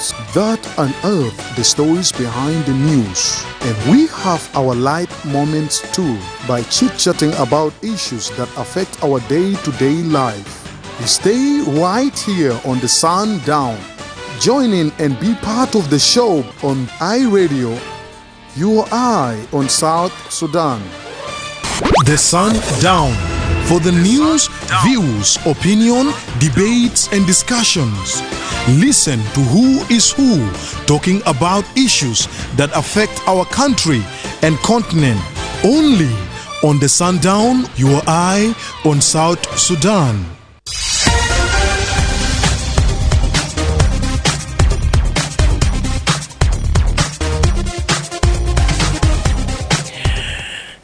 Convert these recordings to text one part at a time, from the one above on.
segments that unearth the stories behind the news. And we have our light moments too by chit-chatting about issues that affect our day-to-day life. Stay right here on the Sundown. Join in and be part of the show on iRadio, your eye on South Sudan. The Sundown. For the news, views, opinion, debates, and discussions. Listen to Who is Who talking about issues that affect our country and continent. Only on the Sundown, your eye on South Sudan.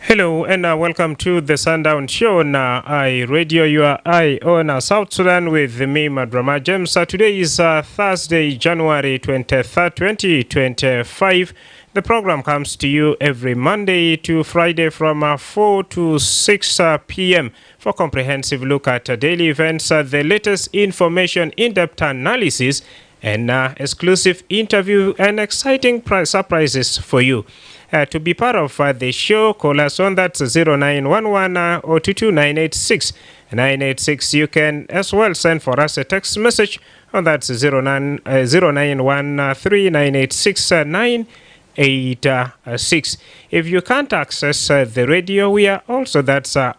Hello and welcome to the Sundown Show on iRadio, your eye on South Sudan with me, Madrama James. Today is Thursday, January 23rd, 2025. The program comes to you every Monday to Friday from 4 to 6 p.m. for comprehensive look at daily events, the latest information, in-depth analysis, and exclusive interview and exciting surprises for you. To be part of the show, call us on that 0911 or 22986 986. You can as well send for us a text message on that 0913986986. If you can't access the radio, we are also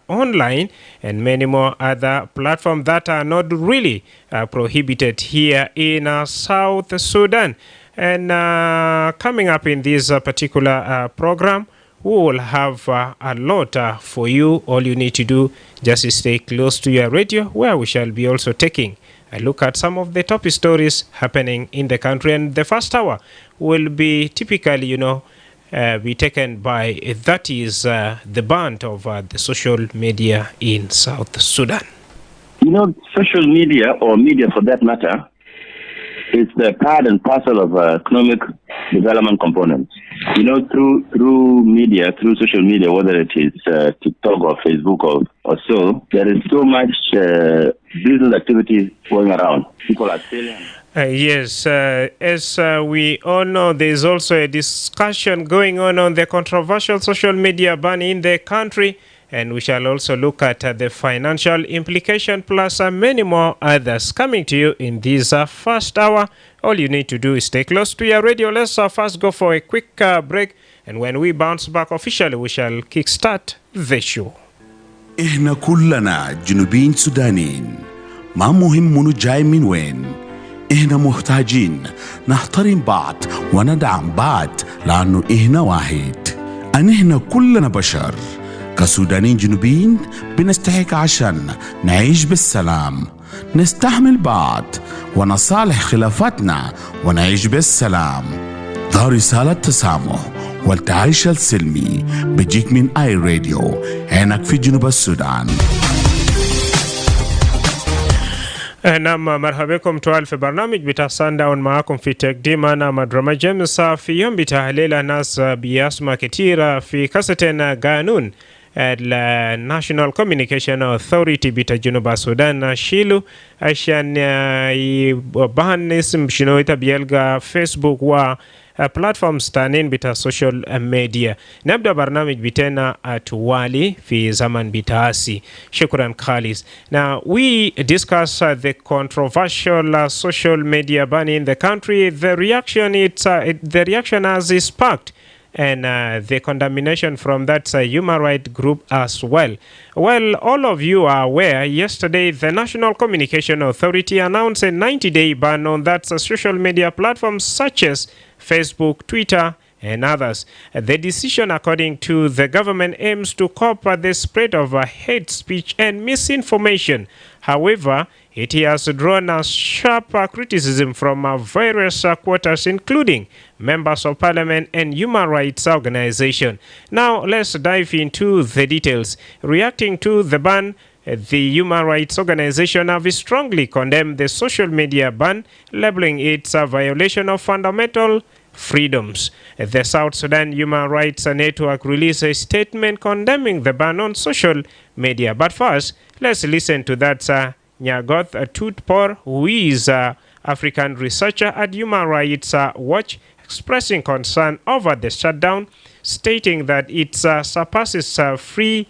online and many more other platforms that are not really prohibited here in South Sudan. And coming up in this particular program, we will have a lot for you. All you need to do, just stay close to your radio, where we shall be also taking a look at some of the top stories happening in the country. And the first hour will be typically, be taken by, that is the ban of the social media in South Sudan. Social media, or media for that matter, is the part and parcel of economic development components. Through media, through social media, whether it is TikTok or Facebook or so, there is so much business activity going around. People are selling. Yes, as we all know, there is also a discussion going on the controversial social media ban in the country. And we shall also look at the financial implication plus many more others coming to you in this first hour. All you need to do is stay close to your radio. Let's first go for a quick break. And when we bounce back officially, we shall kickstart the show. إحنا كلنا جنوبيين سودانيين ما مهم منو جاي من وين. إحنا محتاجين نحترم بعض وندعم بعض لأنه إحنا واحد. إحنا كلنا بشر. كسودانيين جنوبيين بنستحق عشان نعيش بالسلام، نستحمل بعض ونصالح خلافاتنا ونعيش بالسلام. ده رسالة تسامح والتعايش السلمي بيجيك من اي راديو هناك في جنوب السودان. نعم، مرحبا بكم توال في برنامج بتاع سانداون. معكم في تقديم أنا مدرما جيمس. في يوم بتحليل ناس بيسمع كتير في كاسة قانون الناشونال كوميونيكيشن أوثوريتي بتاع جنوب السودان شيلو عشان يبان اسم شنو بيلقى فيسبوك و platforms تانين بتاع social media. نبدأ برنامج بتاعنا توالي في زمن بتاعسي. شكرا خالص. Now we discuss the controversial social media ban in the country. The reaction has sparked and the condemnation from that human rights group as well. Well, all of you are aware, yesterday the National Communication Authority announced a 90-day ban on that social media platforms such as Facebook, Twitter, and others. The decision, according to the government, aims to curb the spread of hate speech and misinformation. However, it has drawn a sharp criticism from various quarters, including members of parliament and human rights organizations. Now, let's dive into the details. Reacting to the ban, the human rights organization have strongly condemned the social media ban, labeling it a violation of fundamental freedoms. The South Sudan Human Rights Network released a statement condemning the ban on social media. But first, let's listen to that Nyagoth Tutpor, who is African researcher at Human Rights Watch, expressing concern over the shutdown, stating that it surpasses free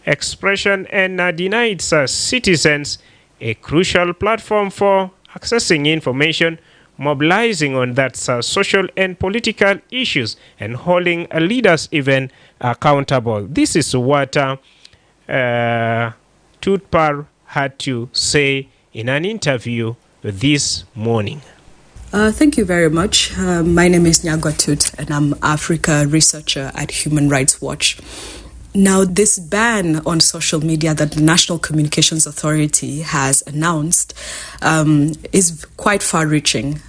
expression and denies citizens a crucial platform for accessing information, mobilizing on that social and political issues, and holding leaders even accountable. This is what Tutpar had to say in an interview this morning. Thank you very much. My name is Nyagotut, and I'm Africa researcher at Human Rights Watch. Now, this ban on social media that the National Communications Authority has announced is quite far-reaching.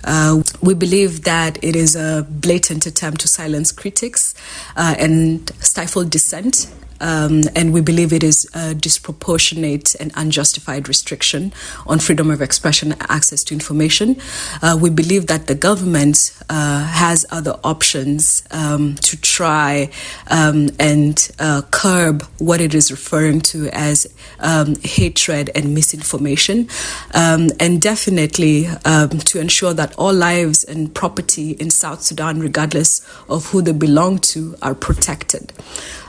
We believe that it is a blatant attempt to silence critics and stifle dissent. And we believe it is a disproportionate and unjustified restriction on freedom of expression and access to information. We believe that the government has other options to try and curb what it is referring to as hatred and misinformation, and definitely to ensure that all lives and property in South Sudan, regardless of who they belong to, are protected.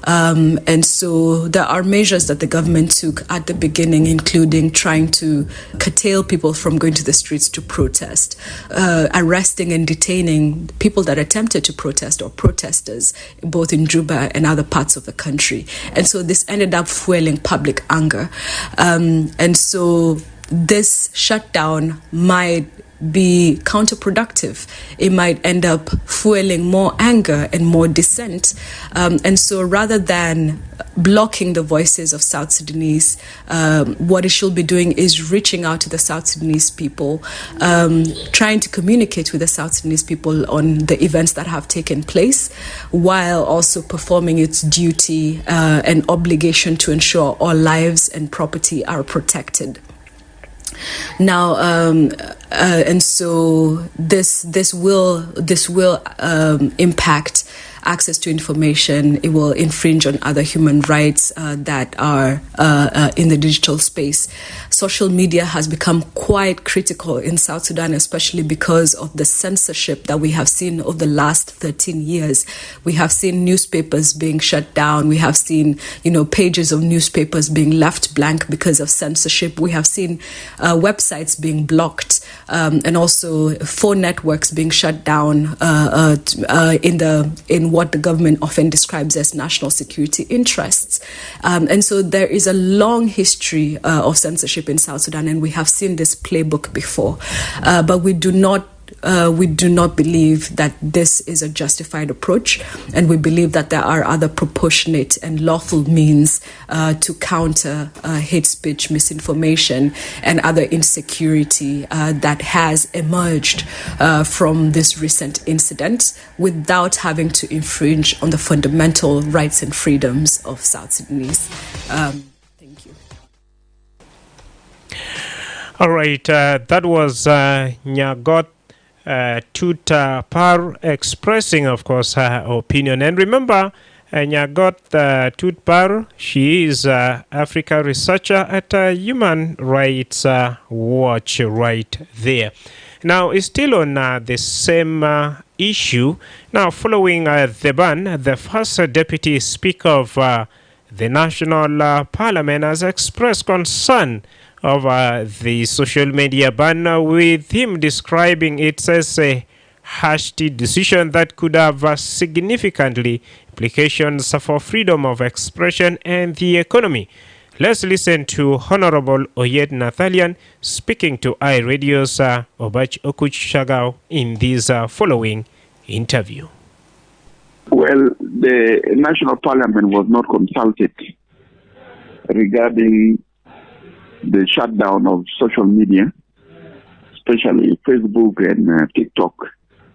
And so there are measures that the government took at the beginning, including trying to curtail people from going to the streets to protest, arresting and detaining people that attempted to protest or protesters, both in Juba and other parts of the country. And so this ended up fueling public anger. And so this shutdown might be counterproductive. It might end up fueling more anger and more dissent. And so rather than blocking the voices of South Sudanese, what it should be doing is reaching out to the South Sudanese people, trying to communicate with the South Sudanese people on the events that have taken place, while also performing its duty and obligation to ensure all lives and property are protected. Now, and so this will impact access to information. It will infringe on other human rights that are in the digital space. Social media has become quite critical in South Sudan, especially because of the censorship that we have seen over the last 13 years. We have seen newspapers being shut down. We have seen, pages of newspapers being left blank because of censorship. We have seen websites being blocked, and also phone networks being shut down in what the government often describes as national security interests. And so there is a long history of censorship in South Sudan, and we have seen this playbook before. But we do not believe that this is a justified approach, and we believe that there are other proportionate and lawful means to counter hate speech, misinformation, and other insecurity that has emerged from this recent incident, without having to infringe on the fundamental rights and freedoms of South Sudanese. Thank you. All right, that was Nyagot Tutpar expressing, of course, her opinion. And remember, Nyagot Tutpar, she is Africa researcher at Human Rights Watch right there. Now, it's still on the same issue. Now, following the ban, the first deputy speaker of the National Parliament has expressed concern over the social media ban, with him describing it as a hasty decision that could have significantly implications for freedom of expression and the economy. Let's listen to Honorable Oyed Nathalian speaking to iRadio's Obach Okuch Shagao in this following interview. Well, the National Parliament was not consulted regarding the shutdown of social media, especially Facebook and TikTok.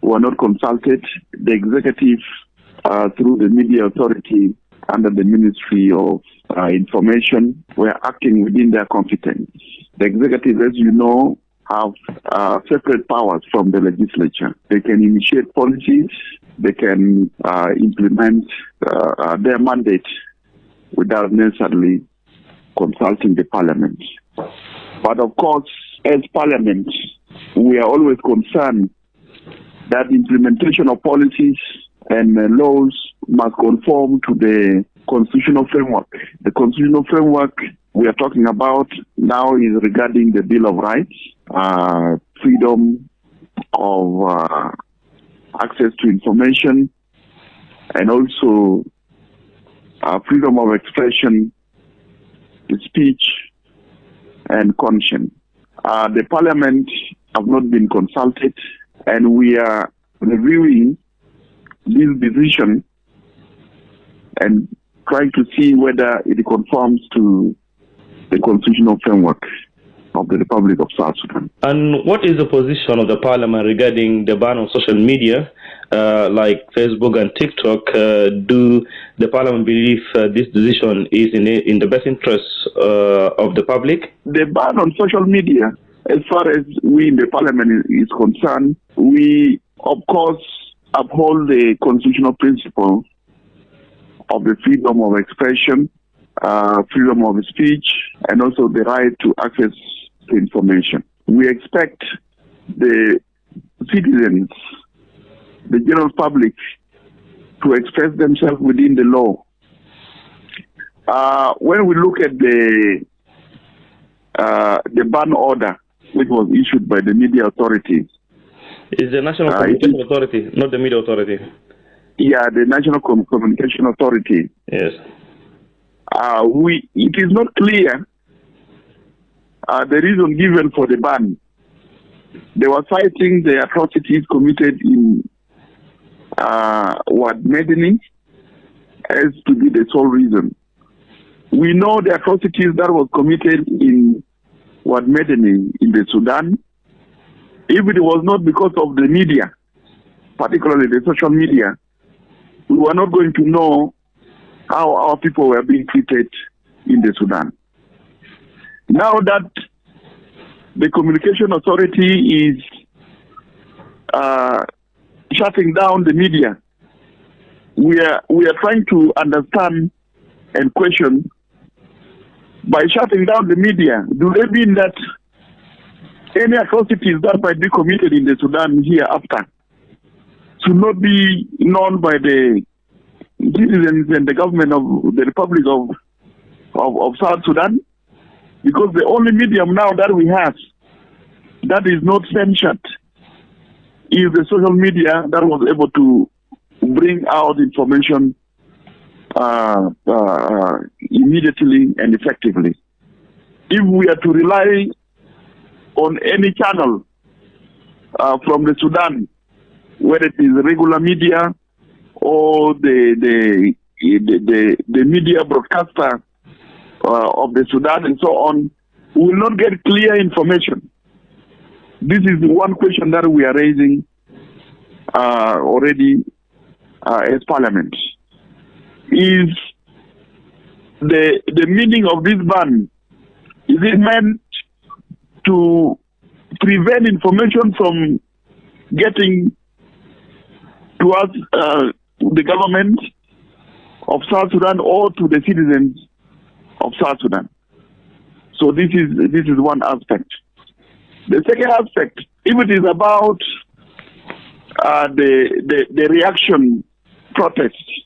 Were not consulted. The executive, through the media authority under the Ministry of Information, were acting within their competence. The executive, as you know, have separate powers from the legislature. They can initiate policies. They can implement their mandate without necessarily consulting the parliament. But of course, as Parliament, we are always concerned that the implementation of policies and laws must conform to the constitutional framework. The constitutional framework we are talking about now is regarding the Bill of Rights, freedom of access to information, and also freedom of expression, speech, and conscience. The Parliament have not been consulted, and we are reviewing this decision and trying to see whether it conforms to the constitutional framework of the Republic of South Sudan. And what is the position of the Parliament regarding the ban on social media like Facebook and TikTok? Do the Parliament believe this decision is in the best interest of the public? The ban on social media, as far as we in the Parliament is concerned, we of course uphold the constitutional principle of the freedom of expression, freedom of speech, and also the right to access to information. We expect the citizens, the general public, to express themselves within the law. When we look at the ban order, which was issued by the media authority, is the National Communication Authority, not the Media Authority? Yeah, the National Communication Authority. Yes. It is not clear the reason given for the ban. They were citing the atrocities committed in Wad Medini as to be the sole reason. We know the atrocities that was committed in Wad Medini in the Sudan. If it was not because of the media, particularly the social media, we were not going to know how our people were being treated in the Sudan. Now that the Communication Authority is shutting down the media, we are trying to understand and question, by shutting down the media, do they mean that any atrocities that might be committed in the Sudan hereafter should not be known by the citizens and the government of the Republic of South Sudan? Because the only medium now that we have that is not censored is the social media that was able to bring out information immediately and effectively. If we are to rely on any channel from the Sudan, whether it is regular media or the media broadcaster of the Sudan and so on, we will not get clear information. This is the one question that we are raising already as Parliament. Is the meaning of this ban, is it meant to prevent information from getting to us, the government of South Sudan, or to the citizens of South Sudan? So this is one aspect. The second aspect, if it is about the reaction protests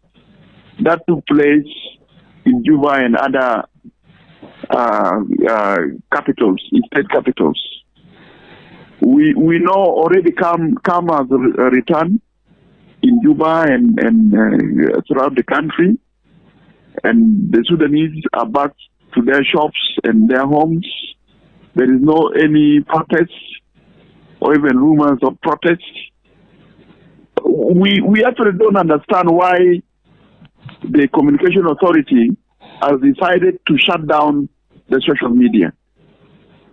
that took place in Juba and other capitals, state capitals, we know already calm has returned in Juba and throughout the country, and the Sudanese are back to their shops and their homes. There is no any protests or even rumors of protests. We actually don't understand why the Communication Authority has decided to shut down the social media.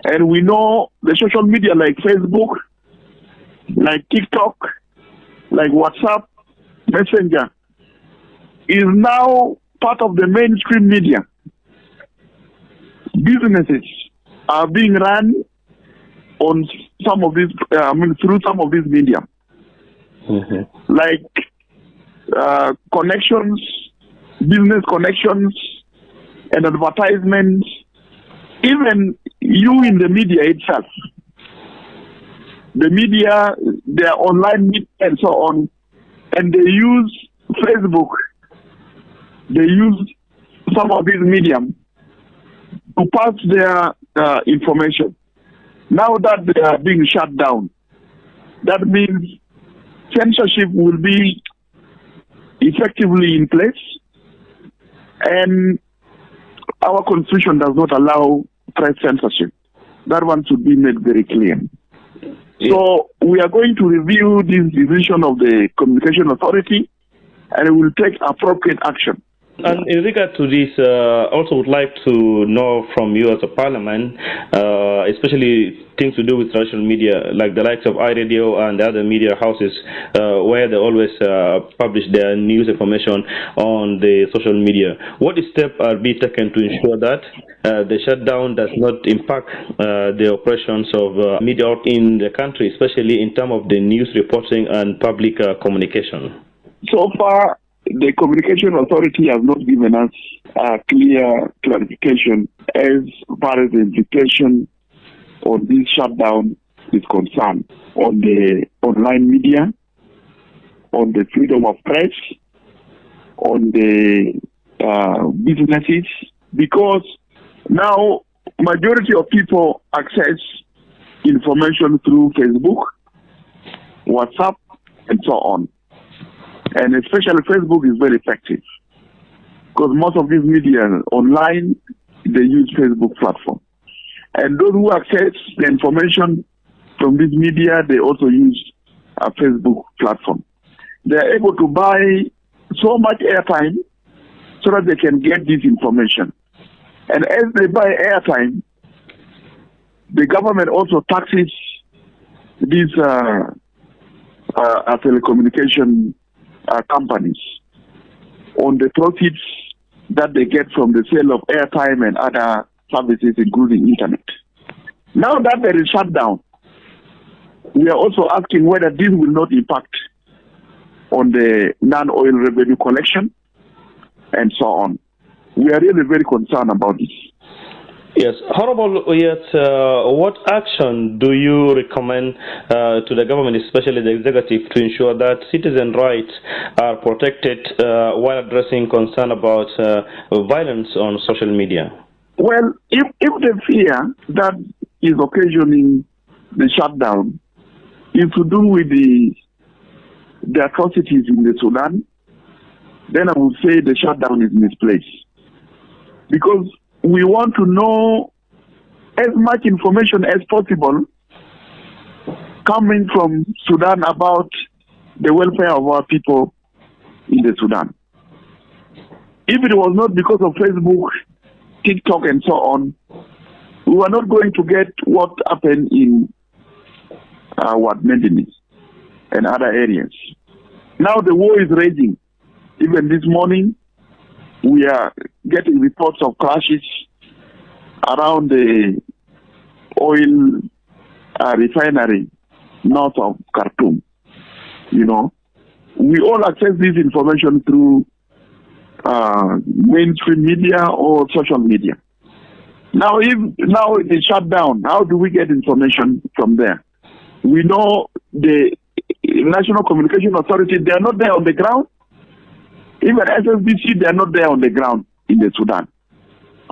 And we know the social media like Facebook, like TikTok, like WhatsApp, Messenger, is now part of the mainstream media. Businesses are being run on some of these, through some of these media. Mm-hmm. Like connections, business connections, and advertisements, even you in the media itself, the media, their online media and so on, and they use Facebook, they use some of these medium to pass their information. Now that they are being shut down, that means censorship will be effectively in place, and our constitution does not allow press censorship. That one should be made very clear. So we are going to review this decision of the Communication Authority, and we will take appropriate action. And in regard to this, also would like to know from you as a parliament, especially things to do with social media, like the likes of iRadio and the other media houses, where they always publish their news information on the social media. What steps are being taken to ensure that the shutdown does not impact the operations of media in the country, especially in terms of the news reporting and public communication? So far, the Communication Authority has not given us a clear clarification as far as the implication on this shutdown is concerned on the online media, on the freedom of press, on the businesses, because now majority of people access information through Facebook, WhatsApp, and so on. And especially Facebook is very effective because most of these media online, they use Facebook platform. And those who access the information from this media, they also use a Facebook platform. They are able to buy so much airtime so that they can get this information. And as they buy airtime, the government also taxes these telecommunication companies on the profits that they get from the sale of airtime and other services, including internet. Now that there is shutdown, we are also asking whether this will not impact on the non-oil revenue collection and so on. We are really very concerned about this. Yes. Honorable Oyet, what action do you recommend to the government, especially the executive, to ensure that citizen rights are protected while addressing concern about violence on social media? Well, if the fear that is occasioning the shutdown is to do with the atrocities in the Sudan, then I would say the shutdown is misplaced. Because we want to know as much information as possible coming from Sudan about the welfare of our people in the Sudan. If it was not because of Facebook, TikTok, and so on, we were not going to get what happened in Medellin and other areas. Now the war is raging. Even this morning, we are getting reports of crashes around the oil refinery north of Khartoum. You know, we all access this information through mainstream media or social media. Now it is shut down. How do we get information from there? We know the National Communication Authority, they are not there on the ground. Even SSBC, they are not there on the ground in the Sudan.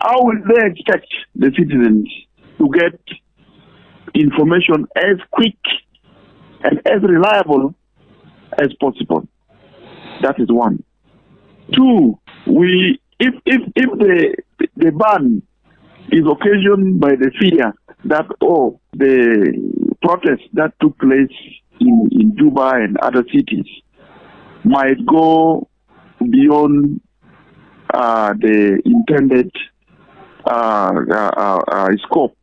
How will they expect the citizens to get information as quick and as reliable as possible? That is one. Two, if the ban is occasioned by the fear that the protests that took place in Juba and other cities might go beyond the intended scope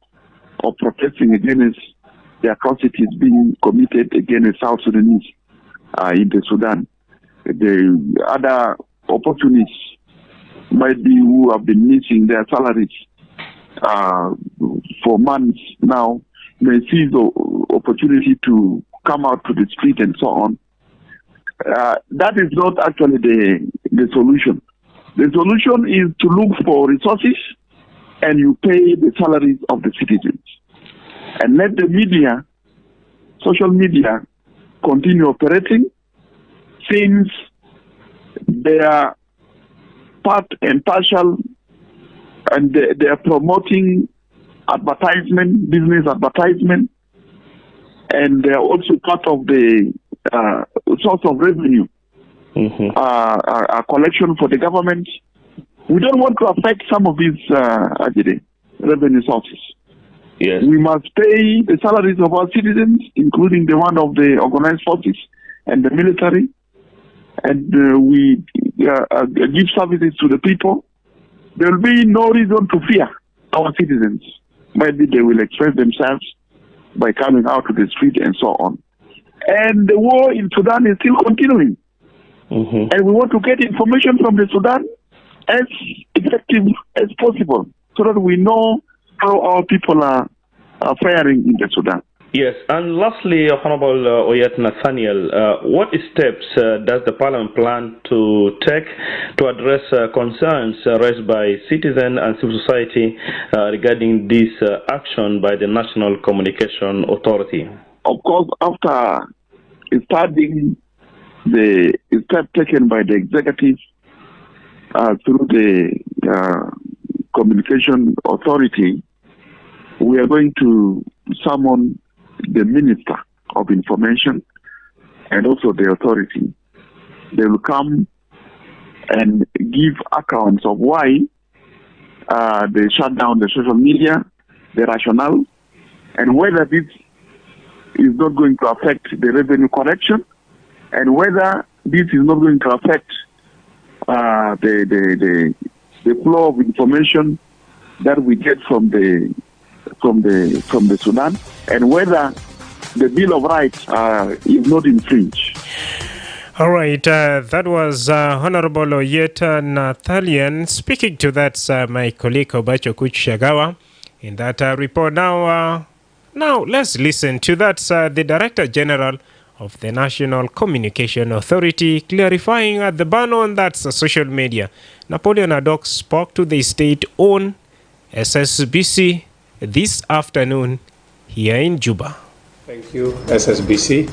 of protesting against the atrocities being committed against South Sudanese in the Sudan. The other opportunists might be who have been missing their salaries for months now, may seize the opportunity to come out to the street and so on. That is not actually the solution. The solution is to look for resources and you pay the salaries of the citizens. And let the media, social media, continue operating, since they are part and partial, and they are promoting advertisement, business advertisement, and they are also part of the source of revenue, a collection for the government. We don't want to affect some of these revenue sources. Yes. We must pay the salaries of our citizens, including the one of the organized forces and the military, and we give services to the people. There will be no reason to fear our citizens. Maybe they will express themselves by coming out to the street and so on. And the war in Sudan is still continuing. And we want to get information from the Sudan as effective as possible, so that we know how our people are faring in the Sudan. Yes, and lastly, Honorable Oyet Nathaniel, what steps does the Parliament plan to take to address concerns raised by citizens and civil society regarding this action by the National Communication Authority? Of course, after studying the step taken by the executive through the Communication Authority, we are going to summon the Minister of Information and also the authority. They will come and give accounts of why they shut down the social media, the rationale, and whether this is not going to affect the revenue collection, and whether this is not going to affect the flow of information that we get from the Sudan, and whether the Bill of Rights is not infringed. All right, that was Honorable Oyet Nathaniel. Speaking to that, my colleague Obacho Kuchagawa in that report. Now let's listen to that. The Director General of the National Communication Authority clarifying the ban on that social media. Napoleon Adok spoke to the state-owned SSBC this afternoon here in Juba. Thank you, SSBC,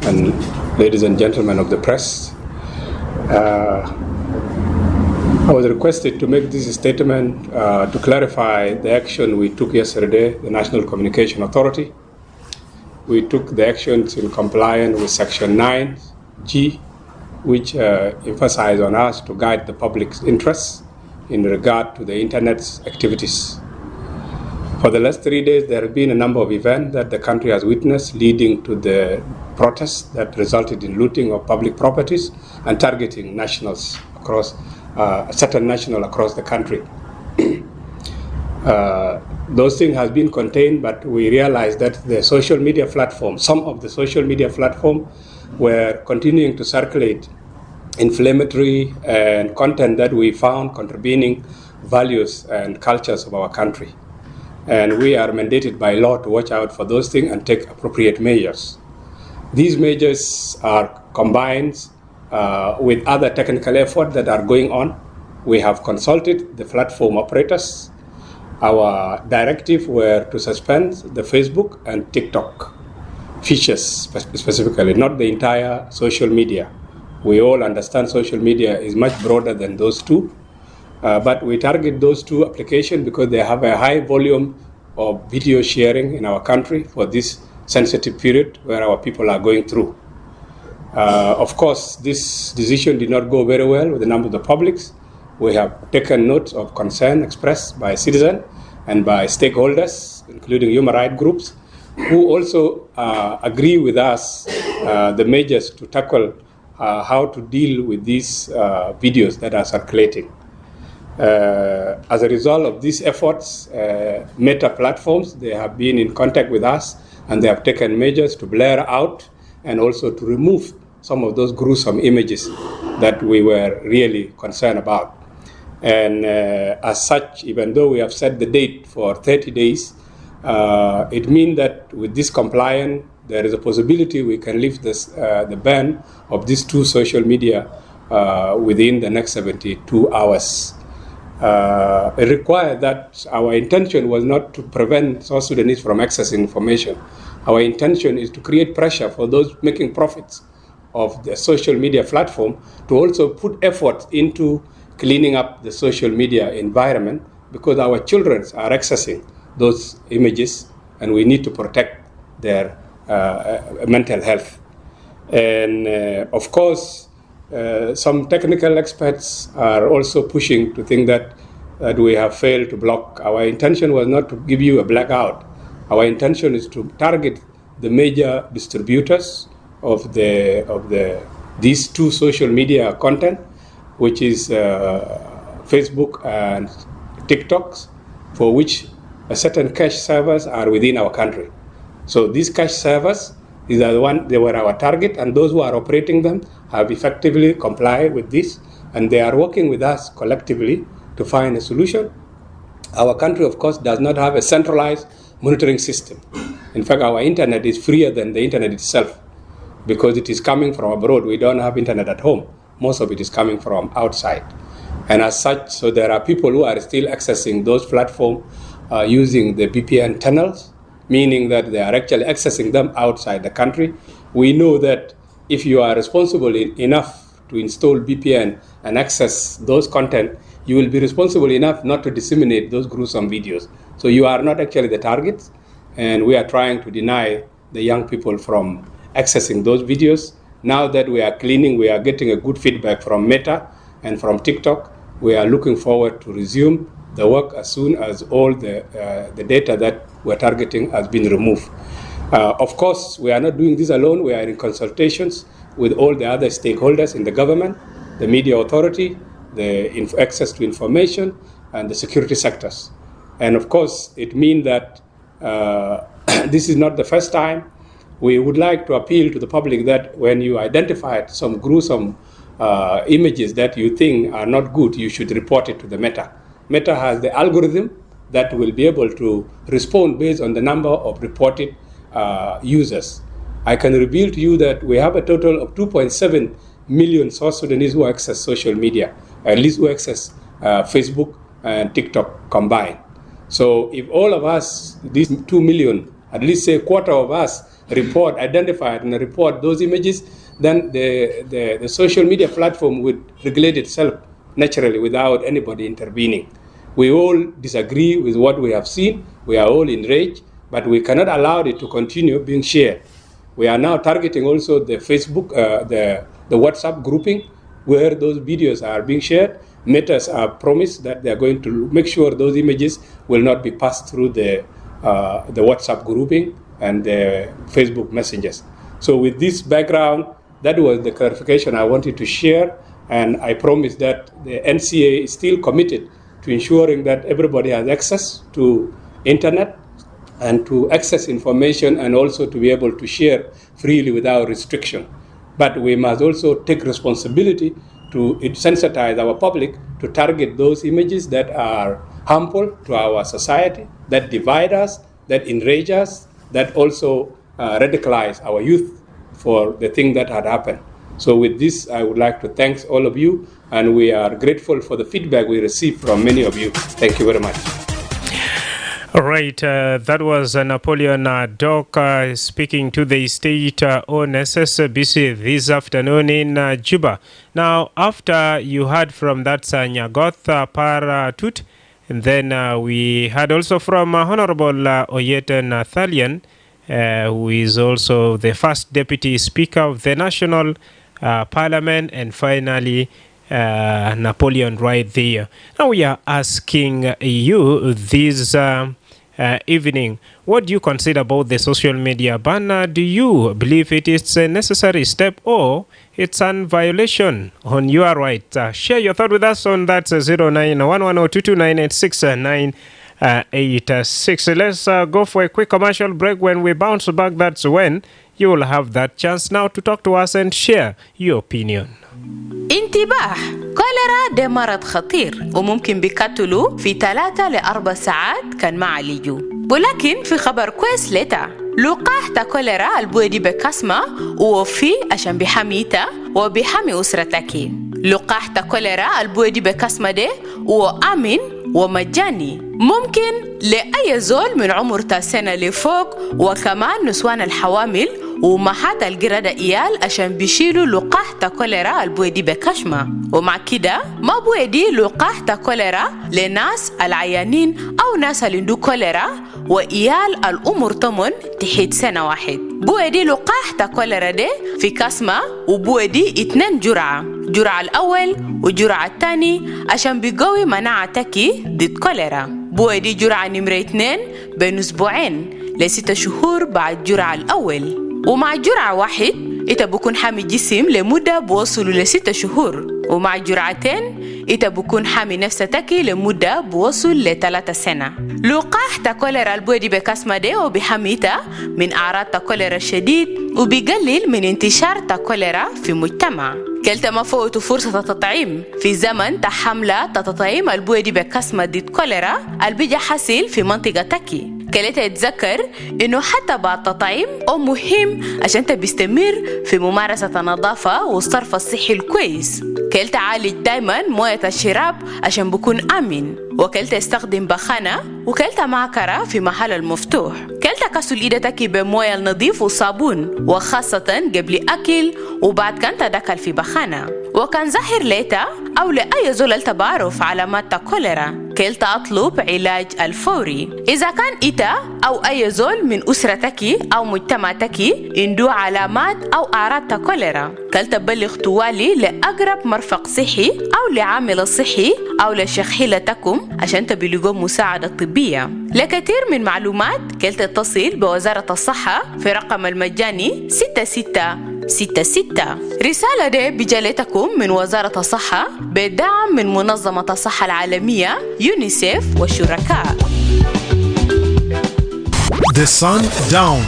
and ladies and gentlemen of the press. I was requested to make this statement to clarify the action we took yesterday, the National Communication Authority. We took the actions in compliance with Section 9G, which emphasized on us to guide the public's interests in regard to the Internet's activities. For the last 3 days, there have been a number of events that the country has witnessed, leading to the protests that resulted in looting of public properties and targeting nationals across certain nationals across the country. Those things have been contained, but we realized that the social media platform, some of the social media platforms, were continuing to circulate inflammatory and content that we found contravening values and cultures of our country. And we are mandated by law to watch out for those things and take appropriate measures. These measures are combined with other technical efforts that are going on. We have consulted the platform operators. Our directive were to suspend the Facebook and TikTok features specifically, not the entire social media. We all understand social media is much broader than those two. But we target those two applications because they have a high volume of video sharing in our country for this sensitive period where our people are going through. Of course, this decision did not go very well with a number of the publics. We have taken note of concern expressed by citizens and by stakeholders, including human rights groups, who also agree with us the measures to tackle how to deal with these videos that are circulating. As a result of these efforts, Meta platforms, they have been in contact with us and they have taken measures to blur out and also to remove some of those gruesome images that we were really concerned about. And as such, even though we have set the date for 30 days, it means that with this compliance, there is a possibility we can lift this, the ban of these two social media within the next 72 hours. it required that our intention was not to prevent South Sudanese from accessing information. Our intention is to create pressure for those making profits of the social media platform to also put effort into cleaning up the social media environment, because our children are accessing those images and we need to protect their mental health. And of course, some technical experts are also pushing to think that we have failed to block. Our intention was not to give you a blackout. Our intention is to target the major distributors of these two social media content, which is Facebook and TikToks, for which a certain cache servers are within our country. So these cache servers, these are the ones, they were our target, and those who are operating them have effectively complied with this, and they are working with us collectively to find a solution. Our country, of course, does not have a centralized monitoring system. In fact, our internet is freer than the internet itself because it is coming from abroad. We don't have internet at home. Most of it is coming from outside. And as such, so there are people who are still accessing those platforms using the VPN tunnels, meaning that they are actually accessing them outside the country. We know that if you are responsible enough to install VPN and access those content, you will be responsible enough not to disseminate those gruesome videos. So you are not actually the target, and we are trying to deny the young people from accessing those videos. Now that we are cleaning, we are getting a good feedback from Meta and from TikTok. We are looking forward to resume the work as soon as all the data that we're targeting has been removed. Of course, we are not doing this alone. We are in consultations with all the other stakeholders in the government, the media authority, the access to information, and the security sectors. And of course, it means that this is not the first time. We would like to appeal to the public that when you identify some gruesome images that you think are not good, you should report it to the Meta. Meta has the algorithm that will be able to respond based on the number of reported users. I can reveal to you that we have a total of 2.7 million South Sudanese who access social media, at least who access Facebook and TikTok combined. So if all of us, these 2 million, at least say a quarter of us report, identify and report those images, then the social media platform would regulate itself naturally without anybody intervening. We all disagree with what we have seen. We are all enraged, but we cannot allow it to continue being shared. We are now targeting also the Facebook, the WhatsApp grouping where those videos are being shared. Metas are promised that they are going to make sure those images will not be passed through the WhatsApp grouping and the Facebook messages. So with this background, that was the clarification I wanted to share, and I promise that the NCA is still committed to ensuring that everybody has access to internet and to access information and also to be able to share freely without restriction. But we must also take responsibility to sensitize our public to target those images that are harmful to our society, that divide us, that enrage us, that also radicalize our youth for the thing that had happened. So with this, I would like to thank all of you, and we are grateful for the feedback we received from many of you. Thank you very much. All right, that was Napoleon Doc speaking to the state on SSBC this afternoon in Juba. Now, after you heard from that Nyagoth Paratut, and then we heard also from Honorable Oyete Nathalian, who is also the first Deputy Speaker of the National Parliament, and finally Napoleon right there. Now we are asking you this evening, what do you consider about the social media ban? Do you believe it is a necessary step or it's a violation on your right? Share your thought with us on that 0911229696. Let's go for a quick commercial break. When we bounce back, that's when you will have that chance now to talk to us and share your opinion. انتباه، كوليرا ده مرض خطير وممكن بيقتلوا في 3 ل 4 ساعات كان ما عالجوه. ولكن في خبر كويس لتا لقاح تا كوليرا البويدي بكاسما وفي عشان بحميتا وبحمي أسرتك. لقاح تا كوليرا البويدي بكاسما ده وآمن ومجاني، ممكن لأي زول من عمر سنة لفوق، وكمان نسوان الحوامل ومحات الجرادة إيال عشان بيشيلوا لقاح تا كوليرا البويدي بكشمة. ومع كده ما بويدي لقاح تا كوليرا لناس العيانين أو ناس اللي عندو كوليرا وإيال الأمور تمن تحت سنة واحد. بويدي لقاح تا كوليرا دي في كاسمة وبويدي 2 جرعة الأول والجرعة الثاني عشان بيقوي مناعتك ضد كوليرا. بويدي جرعة نمرة 2 بين أسبوعين ل6 شهور بعد الجرعة الأول. ومع جرعة 1 إنت بكون حامي جسم لمدة بوصل ل6 شهور، ومع جرعتين إنت بكون حامي نفسك لمدة بوصل ل3 سنة. لقاح تا كوليرا البويدي بكاسما دي وبحميتا من أعراض تا كوليرا الشديد وبيقلل من انتشار تا كوليرا في مجتمع. كلتا ما فوتوا فرصة التطعيم في زمن حملة تطعيم البويدي بكاسما ضد كوليرا البيجا حاصل في منطقتك. كلتا يتذكر إنه حتى بعد التطعيم مهم عشان تستمر في ممارسة النظافة والصرف الصحي الكويس. كلتا عالج دايما موية الشراب عشان بكون آمن، وكلتا استخدم بخانة، وكلتا معكرة في محل المفتوح. كلتا كسل إيدتك بموية النظيف وصابون، وخاصة قبل أكل وبعد كان تدخل في بخانة. وكان ظاهر ليتا أو لأي زول تعرف علامات كوليرا كلتا أطلب علاج الفوري. إذا كان إتا أو أي زول من أسرتك أو مجتمعتك عنده علامات أو أعراض كوليرا كلتا بلغ توالي لأقرب مرفق صحي أو لعامل صحي أو لشخيلتكم عشان تبلغوا مساعدة طبية. لكثير من معلومات كلتا اتصل بوزارة الصحة في رقم المجاني 6666. رسالة دي بجالتكم من وزارة الصحة بدعم من منظمة الصحة العالمية يونيسيف والشركاء. The Sundown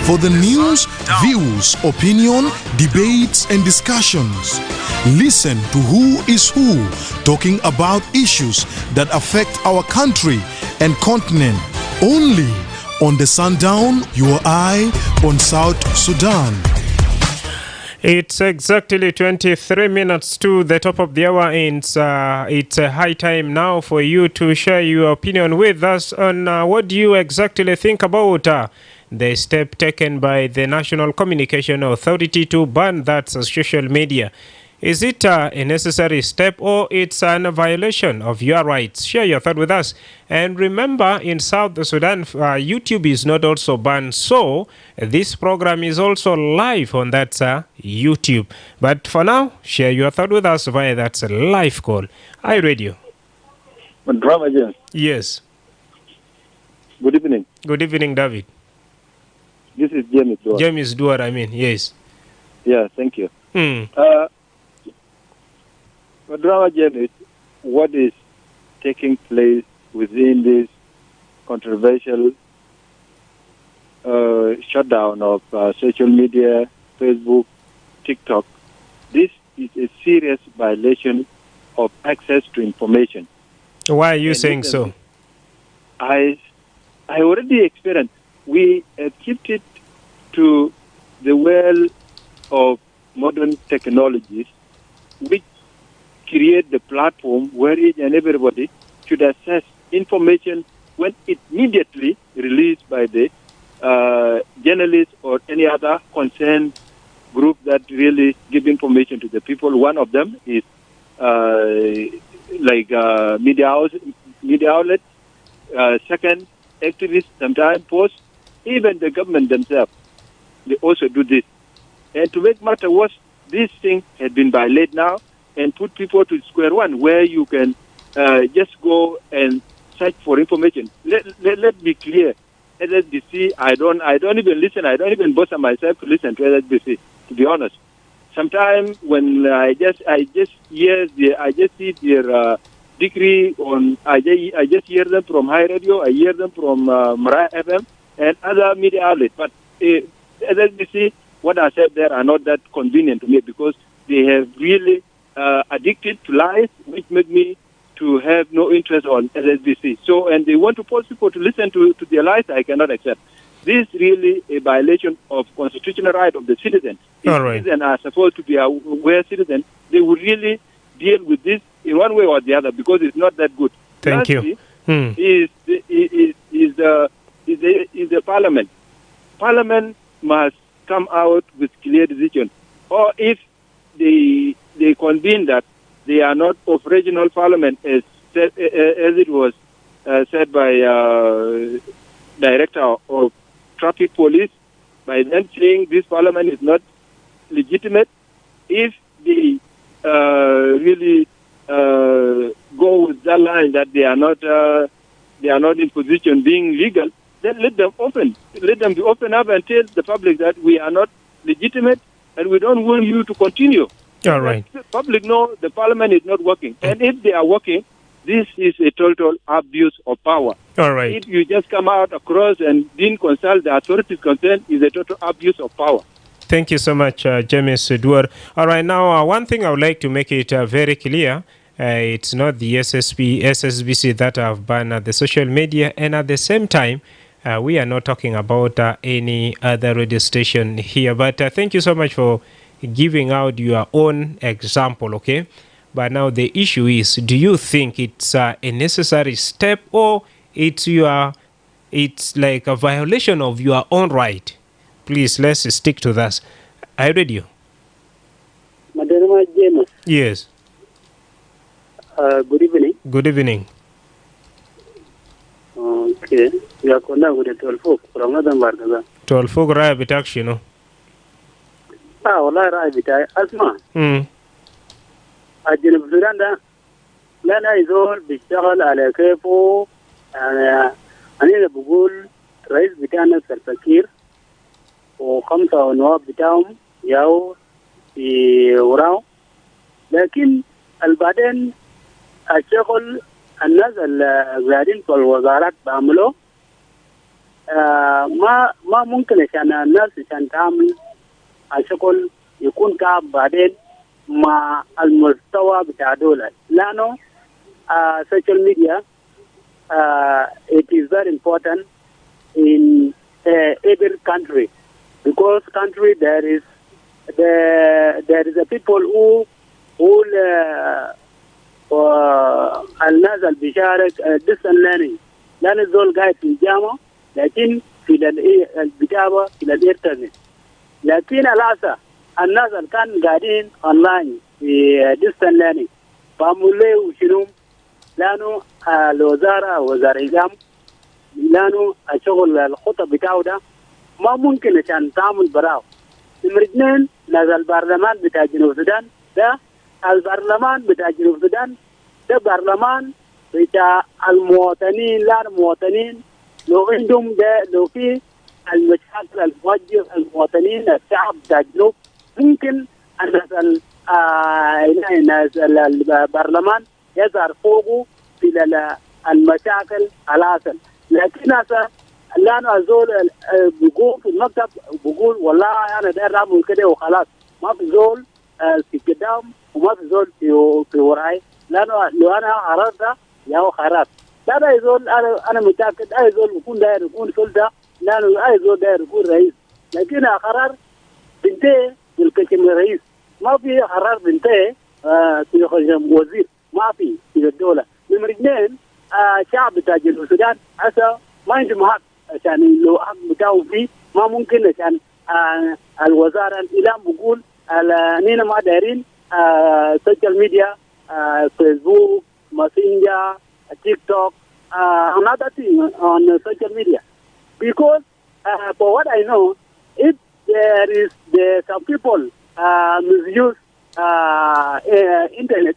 for the news, views, opinion, debates and discussions. Listen to who is who talking about issues that affect our country and continent. Only on the Sundown, your eye on South Sudan. It's exactly 23 minutes to the top of the hour, and it's a high time now for you to share your opinion with us on what do you exactly think about the step taken by the National Communication Authority to ban that social media. Is it a necessary step or it's a violation of your rights? Share your thought with us. And remember, in South Sudan, YouTube is not also banned. So this program is also live on that YouTube. But for now, share your thought with us via that live call. Hi, radio. Madrama, James. Yes. Good evening. Good evening, David. This is James Duar. James Duar, yes. Yeah, thank you. Madrama, James, what is taking place within this controversial shutdown of social media, Facebook, TikTok? This is a serious violation of access to information. Why are you saying so? I already experienced. We kept it to the well of modern technologies, which create the platform where each and everybody should access information when it immediately released by the journalists or any other concerned group that really give information to the people. One of them is media outlets. Second, activists sometimes post. Even the government themselves, they also do this. And to make matter worse, this thing has been violated now and put people to square one, where you can just go and search for information. Let's be clear. LSBC, I don't even listen. I don't even bother myself to listen to LSBC, to be honest. Sometimes when I just see their degree on, I just hear them from High Radio, I hear them from Mara FM and other media outlets. But LSBC, what I said there are not that convenient to me, because they have really addicted to lies, which make me to have no interest on LSBC. So, and they want to force people to listen to their lies, I cannot accept. This is really a violation of constitutional right of the citizen. If citizens are supposed to be aware citizens, they would really deal with this in one way or the other because it's not that good. Thank you. Is the parliament. Parliament must come out with clear decision. Or if they convene that they are not of regional parliament as it was said by director of traffic police, by then saying this parliament is not legitimate, if they really go with that line that they are not in position being legal, then let them be open up and tell the public that we are not legitimate and we don't want you to continue. All right. The public know the parliament is not working, and if they are working, this is a total abuse of power. All right. If you just come out across and didn't consult the authorities concerned, is a total abuse of power. Thank you so much, James Edward. All right, now one thing I would like to make it very clear. It's not the SSBC that have banned the social media, and at the same time, we are not talking about any other radio station here. But thank you so much for giving out your own example, okay? But now the issue is, do you think it's a necessary step, or it's like a violation of your own right? Please, let's stick to that. I read you. Madrama James. Yes. Good evening. Good evening. Okay. Ya kona gure 12 Ramadan barkaza. 12 raya bitakshi no. Wallahi raya bitai asma. الجنوب السودان ده لا يزول بيشتغل على كيفه. أنا بقول رئيس بتاعنا الفقير و5 نواب بتاعهم ياو في وراه، لكن بعدين الشغل الناس اللي قاعدين في الوزارات بعملوا ما ممكن عشان الناس عشان تعمل الشغل يكون كعب بعدين مع المستوى بتاع دولة، لأنه social media it is very important in every country, because country there is a people who الناس اللي بيشارك distance learning، لأن الزول قاعد في الجامعة لكن في الكتابة في الانترنت، لكن الأسف الناس اللي كانوا قاعدين اونلاين في distance learning فعملوا شنو؟ لانه الوزاره وزاره الجام لانه الشغل الخطه بتاعه ده ما ممكن عشان تعمل براو. نمرة 2 ناس البرلمان بتاع جنوب السودان ده البرلمان بتاع جنوب السودان ده برلمان بتاع المواطنين، لا المواطنين لو عندهم ده لو في المشاكل المواجهه المواطنين الشعب بتاع الجنوب ممكن الناس البرلمان يظهر فوقه في المشاكل الأصل، لكن هسه لأنه الزول بيقول في المكتب بيقول والله أنا داير أعمل كده وخلاص، ما في زول في قدام وما في زول في وراي، لأنه لو أنا قررت يا هو قررت، لا أي زول أنا متأكد أي زول بيكون داير يكون سلطة، لأنه أي زول داير يكون رئيس، لكن قرار بنتهي بالكشم الرئيس، ما في قرار بنتهي في خشم وزير، ما في الدولة. نمرة 2 شعب بتاع جنوب السودان هسه ما عندهم حق، عشان لو حق بتاعهم فيه ما ممكن عشان الوزارة الإعلام بقول نينا ما دايرين سوشيال ميديا فيسبوك ماسنجر تيك توك another thing on social media, because for what I know, if there is some people misuse internet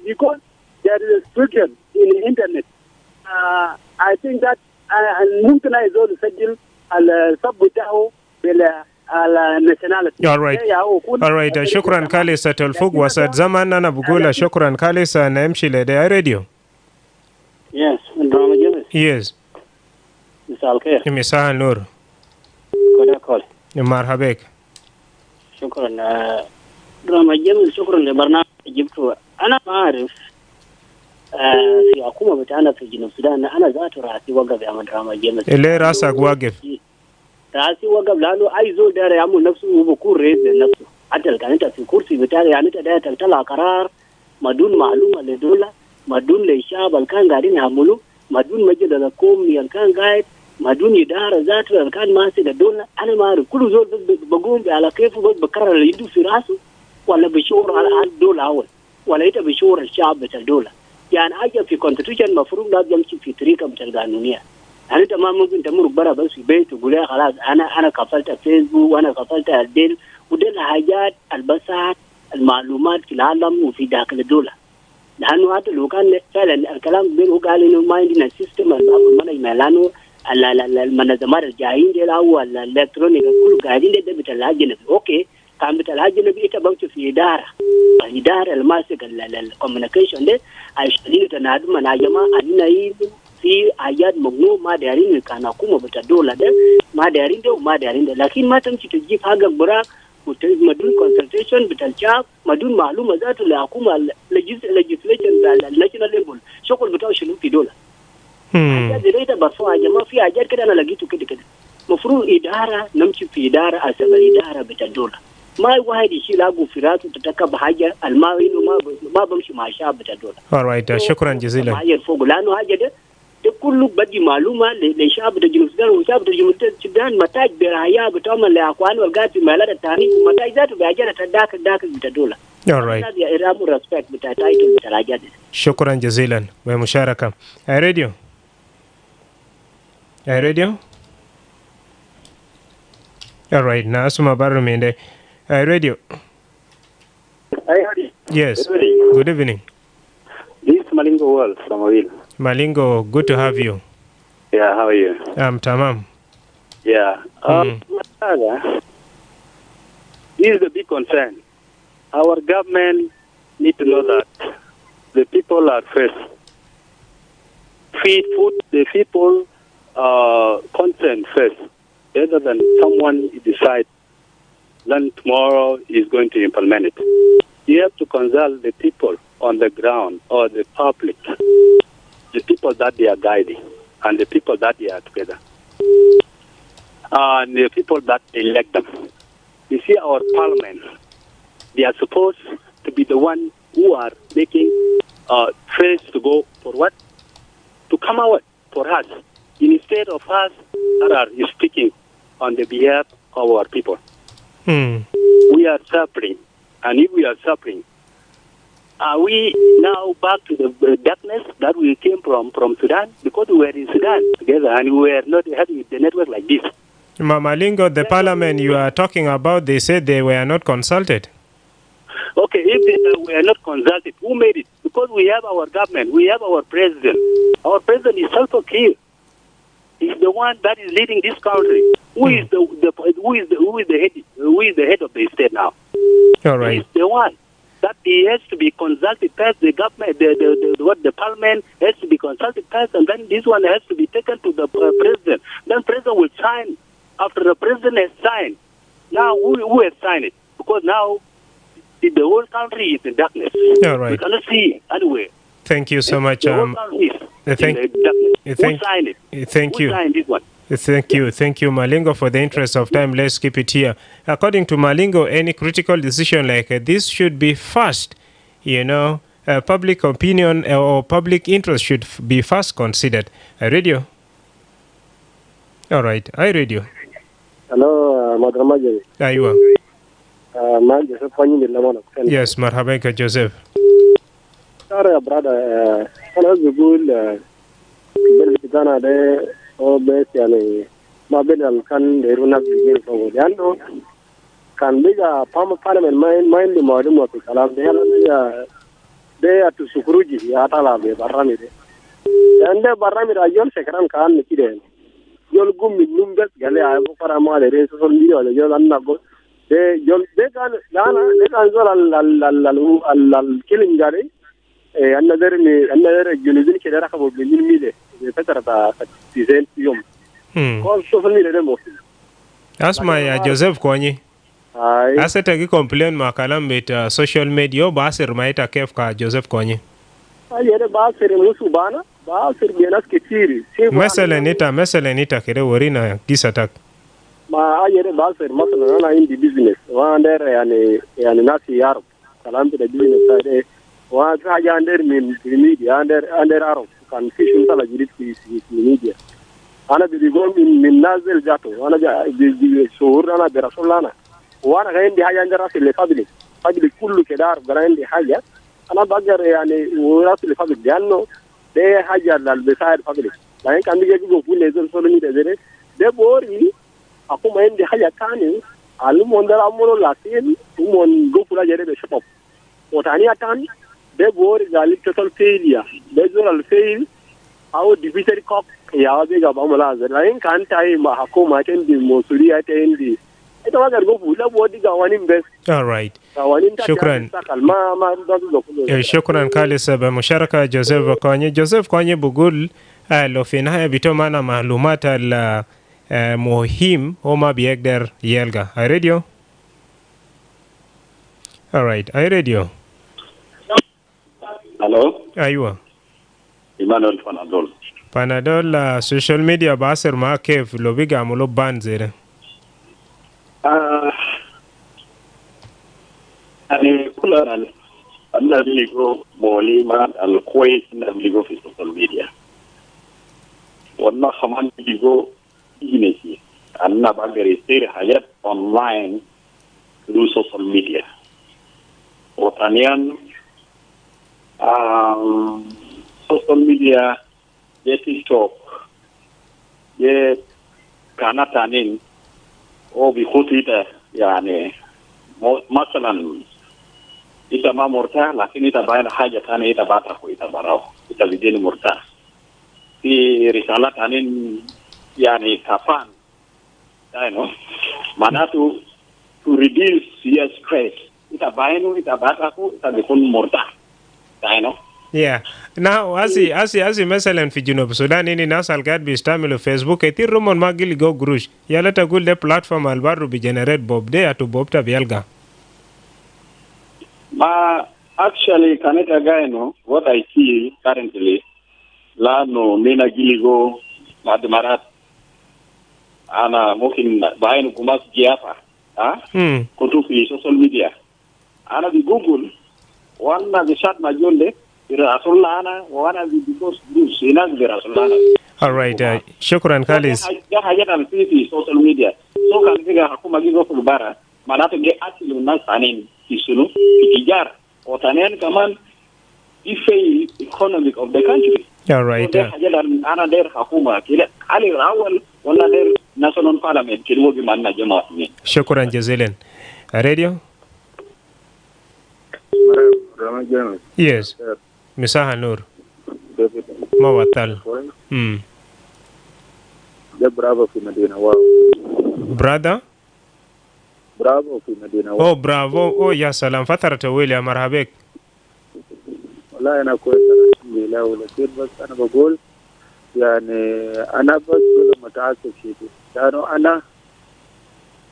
because there is a restriction in the internet. I think that ممكن يزول يسجل الصب بتاعه بالnationality. All right. شكرا كاليس الفوق وسط زمان أنا بقول شكرا كاليس نمشي لدي راديو. Yes, Madrama James. Yes. مساء الخير. مساء النور. كل. مرحبا بك. شكرا. Madrama James شكرا لبرنامج جبته. أنا ما أعرف في حكومة بتاعنا في جنوب السودان أنا ذات رأسي وقف يا Madrama James. ليه رأسك واقف؟ راسي وقف لانه اي زول داير يعمل نفسه وبكون رئيس لنفسه حتى كان انت في كرسي بتاعي يعني انت داير تطلع قرار ما دون معلومه لدوله ما دون للشعب اللي كان قاعدين يعملوا ما دون مجلس القومي اللي كان قاعد ما دون اداره ذاته اللي كان ماسك الدوله. انا ما اعرف كل زول بس بقوم على كيفه بس بكرر اللي يده في راسه ولا بشور على الدوله اول ولا انت بشور الشعب بتاع الدوله. يعني حاجه في كونستيتيوشن المفروض لازم يمشي في طريقه بتاع القانونيه. يعني انت ما ممكن تمر برا بس في بيت وتقول يا خلاص انا قفلت فيسبوك وانا قفلت الديل ودي الحاجات البساط المعلومات في العالم وفي داخل الدوله. لانه هذا لو كان فعلا الكلام بينه قال انه ما عندنا سيستم المانجمنت لانه المنظمات الجايين دي او الالكترونيك كله قاعدين ده بتاع الاجنبي. اوكي كان بتاع الاجنبي انت بمشي في اداره الماسك الكوميونيكيشن ده عشان يتنادوا يا جماعه عندنا في حاجات ممنوع ما دارين كان حكومه بتاع الدوله ده ما دارين ده وما دارين ده. لكن ما تمشي تجيب حاجه براك ما دون كونسلتيشن بتاع الشعب ما دون معلومه ذاته للحكومه ليجيسليشن الناشونال ليفل شغل بتاعه شنو في دوله. حاجات زي ده برفوها يا جماعه في حاجات كده انا لقيته كده المفروض اداره نمشي في اداره حسب الاداره بتاع الدوله. ما واحد يشيل ابو في راسه تتكب حاجه الماوي ما بمشي مع الشعب بتاع الدوله. alright شكرا جزيلا. ما فوق لانه حاجه ده كله بدي معلومه للشعب بتاع جنوب السودان والشعب بتاع جنوب السودان متاج برعايا بتعمل لاخوان والقاعد في مالات الثاني ومتاج ذاته بحاجه داخل بتاع الدوله. alright يا ارام ورسبكت بتاع تايتل بتاع الحاجات. شكرا جزيلا ومشاركه. راديو alright ناسمع برا من ده. Radio. Yes. Good evening. This is Malingo World from Awil. Malingo, good to have you. Yeah, how are you? Tamam. Yeah. This is a big concern. Our government need to know that the people are first. Feed food the people concern first, rather than someone decide then tomorrow is going to implement it. You have to consult the people on the ground or the public, the people that they are guiding and the people that they are together, and the people that elect them. You see, our parliament, they are supposed to be the one who are making first to go for what? To come out for us, instead of us that are speaking on the behalf of our people. We are suffering, and if we are suffering, are we now back to the darkness that we came from Sudan? Because we were in Sudan together and we were not having the network like this. Malingo, the parliament you are talking about, they said they were not consulted. Okay, if they were not consulted, who made it? Because we have our government, we have our president. Our president is self-care. He's the one that is leading this country. Who is the head of the state now? All right. He's the one that he has to be consulted first. The government, the parliament has to be consulted first, and then this one has to be taken to the president. Then president will sign. After the president has signed, now who has signed it? Because now the whole country is in darkness. All right. We cannot see anywhere. Thank you so much. The whole country is in the darkness. Who signed it? Thank you. Who signed this one? Thank you, Malingo. For the interest of time, let's keep it here. According to Malingo, any critical decision like this should be fast. Public opinion or public interest should be fast considered. Radio. All right. Radio. Hello, Madrama. Aywa. Yes, marhaba Joseph. Sorry, brother. Hello, Google. O bes yani ma bedal kan de runa bigin ko yando kan biga parliament main di mawdu mo fi kalam de ya de atu sukuruji ya tala be barami de ande barami ra yon sekran kan ni kide yon gummi numbes gale ay ko para ma de social media le yon anna go de yon de kan zol al killing gari another julizin ke dara ko be mile Asma ya Joseph Konyi. Asete ki complain makalam bit social media basir maita kef ka Joseph Konyi. Ayere basir musu bana basir bianas kitiri. Mesela nita kire worina gisatak. ما أجري باصر مثلا أنا عندي بيزنس وأنا يعني ناسي يعرف كلام كده بيزنس هذا وفي حاجة عندي من الميديا عندي أعرف كان في شو طلع جديد في الميديا أنا بيقول من نازل جاته أنا بشهور أنا برسول أنا وأنا عندي حاجة عندي راسي اللي فاضلي كله كده أعرف قال عندي حاجة أنا بقدر يعني وراسي اللي فاضلي لأنه ده حاجة للبسائر فاضلي لكن كان بيجي يقول لي زول سولو ميديا ده بوري aku main di haja tani alu mondara amono latin umon go pula jere be shop otani atan de bor gali total failure de zoral fail au divisory cop ya be ga bamala za lain kan tai ma hakuma ten di mosuriya ten di ito magar go pula bodi ga wani best all right shukran shukran kalisa بمشاركة جوزيف كوني بقول لو في نهاية بتومانا معلومات مهم وما بيقدر يلقى اي راديو alright اي راديو الو ايوه ايمانويل بانادول السوشيال ميديا بعصر معاه كيف لو بيجي عملوا بان زي ده يعني كلنا نبلغ معلومات الكويس نبلغ في السوشيال ميديا والله كمان نبلغ بيزنسي أنا بقدر يصير حاجات أونلاين through social media وثانيا social media ya TikTok ya قناة تانين أو بخطيئة يعني مثلا إذا ما مرتاح لكن إذا باين حاجة ثانية إذا باتاكو إذا براو إذا بدين مرتاح في رسالة تانين يعني كفان معناته to reduce your stress إذا باينو إذا باتاكو إذا بيكون مرتاح yeah now asi مثلا في جنوب السودان إني ناس القاعد بيستعملوا فيسبوك كتير رمون ما قل جو قروش يلا تقول ده بلاتفورم البارو بيجنريت بوب ده أتو بوب تبيلقى ما actually Canada guy what I see currently لأنه مينا جيليغو مادمارات أنا ممكن باين كماس جيافا كنتو في social media أنا بجوجل وانا بشات مجول برسول الله أنا وانا بيكوس بروس هناك برسول الله alright شكرا كاليس ده حاجة أنا في social media so كان فيها حكومة جيغو في البارة معناته جي أكل الناس عنين في سنو في تجار وثانيا كمان في economic of the country alright ده حاجة أنا دير حكومة كده على الأول ولا دير national parliament كده هو بمعنى جماعة شكرا جزيلا راديو yes مساء النور ما وطل ده برافو في مدينة واو برادا برافو في مدينة واو برافو يا سلام فترة طويلة يا مرحبا بك والله أنا كويس الحمد لله ولكن بس أنا بقول يعني أنا بس متعصب شديد لأنه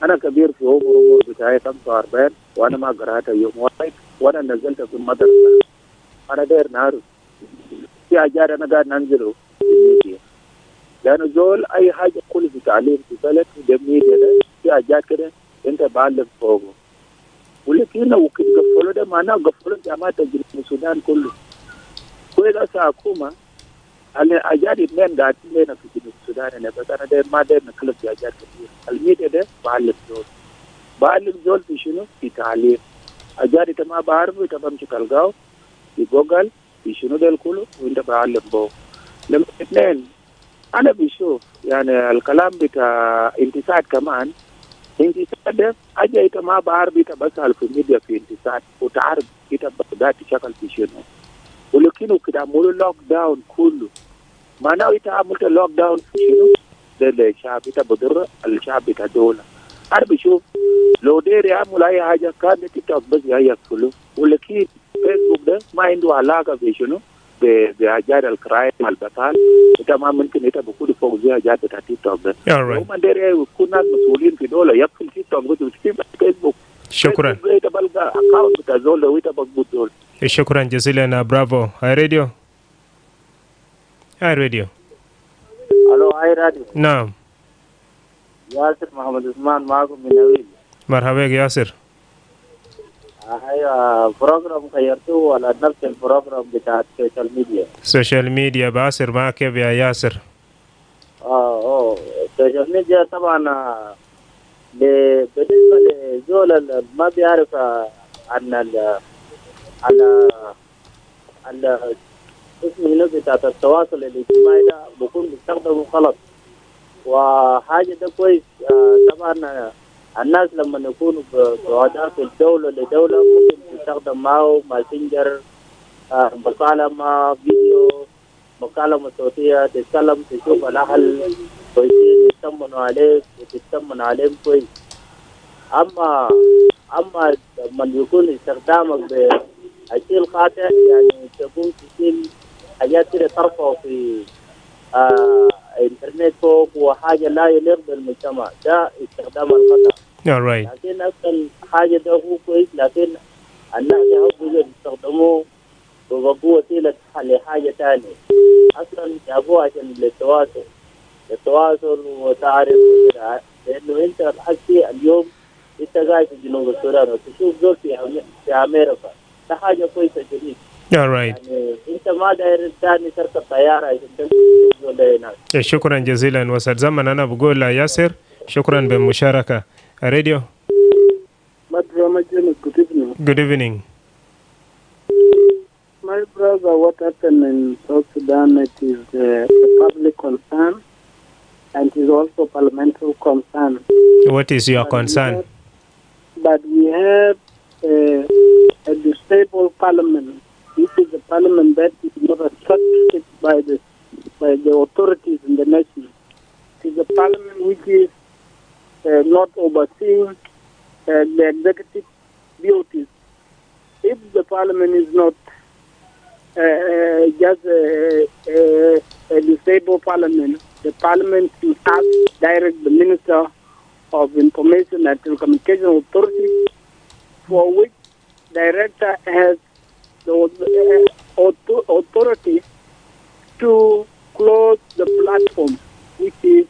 أنا كبير في عمر بتاعي 45 وأنا ما قرأت يوم واحد وأنا نزلت في المدرسة أنا داير نعرف في أجار أنا قاعد ننزله في الميديا لأنه زول أي حاجة كل في تعليم في بلد في الميديا ده في أجار كده أنت بعلم فوقه ولكن لو قفلوا ده معناه قفلوا جامعات السودان كله كويس أسا حكومة أنا أجار اثنين قاعدين لنا في جنوب السودان أنا بس أنا داير ما داير نكلف في أجار كثير الميديا ده بعلم زول في شنو في تعليم أجار إنت ما بعرفه إنت بمشي تلقاه في جوجل في شنو ده كله وإنت بعلم بو لما اثنين أنا بشوف يعني الكلام بتاع انتصاد كمان انتصاد ده أجا إنت ما بعرف إنت بسأل في الميديا في انتصاد وتعرف إنت بدأت تشكل في شنو ولكن كده عملوا لوك داون كله معناه إنت عملت لوك داون في شنو ده الشعب إنت بضر الشعب بتاع دولة أنا بشوف لو دير يعمل أي حاجة كان تيك توك بس يأكله ولكن فيسبوك ده ما عنده علاقة بشنو بأجار الكرايم البطال إنت ما ممكن إنت بكون فوق زي أجار بتاع تيك توك ده وما دير يكون ناس مسؤولين في دولة يقفل تيك توك بس وتسيب فيسبوك شكرا إنت بلقى أكاونت بتاع زول وإنت بقبض دول شكرا جزيلا برافو هاي راديو ألو هاي راديو نعم ياسر محمد عثمان معكم من أويل. مرحبا ياسر. أيوة بروجرام غيرتوه على نفس البروجرام بتاع السوشيال ميديا. السوشيال ميديا باسر ما كيف يا ياسر؟ السوشيال ميديا طبعا بالنسبة لزول ما بيعرف عن على اسمه بتاع التواصل الاجتماعي ده بكون بيستخدمه غلط، وحاجة ده كويس. طبعا الناس لما يكونوا بعداء في الدولة لدولة ممكن تستخدم معه ماسنجر، مكالمة فيديو، مكالمة صوتية، تتكلم تشوف الأهل كويسين يطمنوا عليك وتطمن عليهم كويس. أما لما يكون استخدامك بشيء خاطئ يعني تكون تشيل حاجات كده ترفع في انترنت فوق وحاجة لا يليق بالمجتمع، ده استخدام الخطأ. لكن أصلا حاجة ده هو كويس، لكن الناس يحبوا يستخدموه وبقوا وسيلة لحاجة تانية. أصلا جابوه عشان للتواصل وتعرف لأنه أنت الحكي اليوم أنت قاعد في جنوب السودان وتشوف زول في أمريكا، ده حاجة كويسة جديد. يعني أنت ما داير تاني تركب طيارة عشان تشوف زول ده هناك. شكرا جزيلا. وسط زمن أنا بقول ياسر شكرا بالمشاركة. راديو Madrama, good evening. Good evening. My brother, what happened in South Sudan, it is a public concern and it is also parliamentary concern. What is your concern? But we have a disabled parliament. This is a parliament that is not respected by the authorities in the nation. It is a parliament which is not overseeing the executive duties. If the parliament is not just a disabled parliament, the parliament should have direct the Minister of Information and Telecommunication Authority, for which director has the authority to close the platform, which is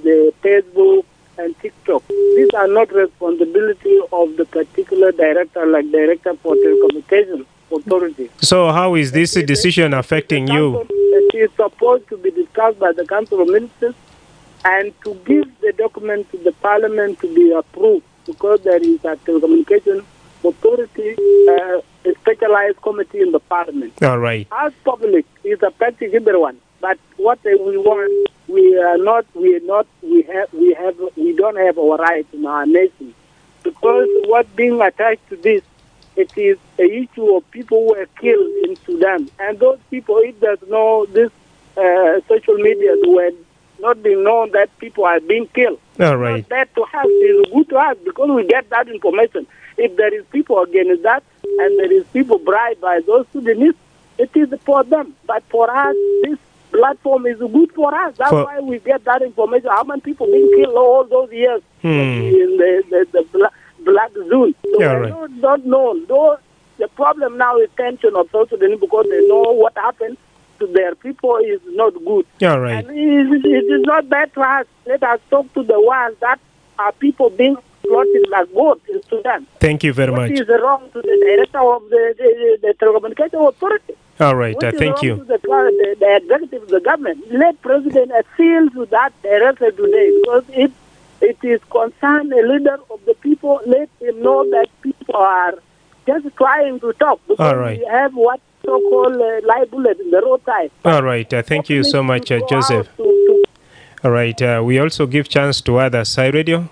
the Facebook and TikTok. These are not responsibility of the particular director, like Director for Telecommunication Authority. So how is this decision affecting you? It is supposed to be discussed by the Council of Ministers and to give the document to the Parliament to be approved, because there is a Telecommunication Authority, a specialized committee in the Parliament. All right. As public, is affecting everyone. But what we want, we don't have our rights in our nation, because what being attached to this, it is an issue of people who were killed in Sudan, and those people, if there's no this social media, were not being known that people are being killed. All right. Not that to us is good to us, because we get that information. If there is people against that, and there is people bribed by those Sudanese, it is for them. But for us, this platform is good for us. That's why we get that information. How many people being killed all those years in the black zone? So don't know. The problem now is tension of South Sudan, because they know what happened to their people is not good. All right. And it is not bad for us. Let us talk to the ones that are people being slaughtered like goats in Sudan. Thank you very much. What is wrong to the director of the Telecommunication Authority? All right. Thank you. To the executive of the government. Let President appeal to that director today, because if it is concerned a leader of the people, let him know that people are just trying to talk, because we have what so-called live bullet in the roadside. All right. Thank you so much, Joseph. All right. We also give chance to others. Hi, Radio.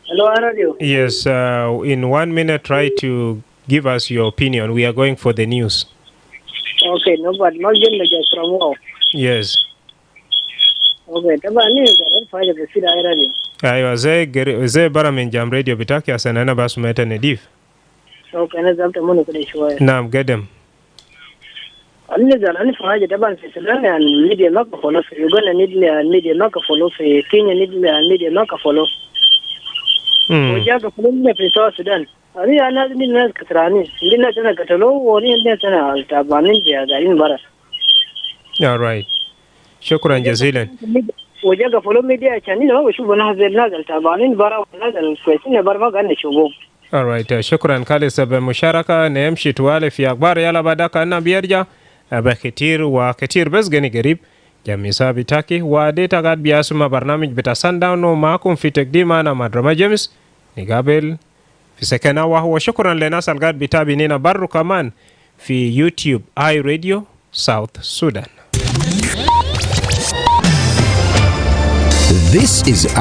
Hello, Radio. Yes. In 1 minute, try to give us your opinion. We are going for the news. Okay, no, but not just from war. Yes. Okay, ايوه زي برا من جام راديو بتاعك عشان انا بس سمعت نديف. اوكي انا زعمت منه كده شويه. نعم قدم. أنا زعلان في حاجة طبعا في السودان يعني الميديا ما كفولو في يوغندا الميديا ما كفولو في كينيا الميديا ما كفولو. وجا كفولو في سوا السودان. أنا الناس كترانين الناس أنا قتلوا والناس أنا تعبانين قاعدين برا. All right. شكرا جزيلا. وجاء فولو ميديا عشان لو بشوف نازل تابعين برا ونازل كويسين برا ما قاعد نشوفه. Alright, shukran Khalisa بمشاركة نمشي توالي في أخبار يلا بعدك أنا بيرجع بكتير وكتير بس جني قريب جميع سابتاكي وديتا قاعد بياسم برنامج بتا سانداون ومعكم في تقديم أنا مدرما جيمس نقابل في سكنة وهو شكرا لناس القاعد بتابعيننا برو كمان في يوتيوب اي راديو ساوث السودان. This is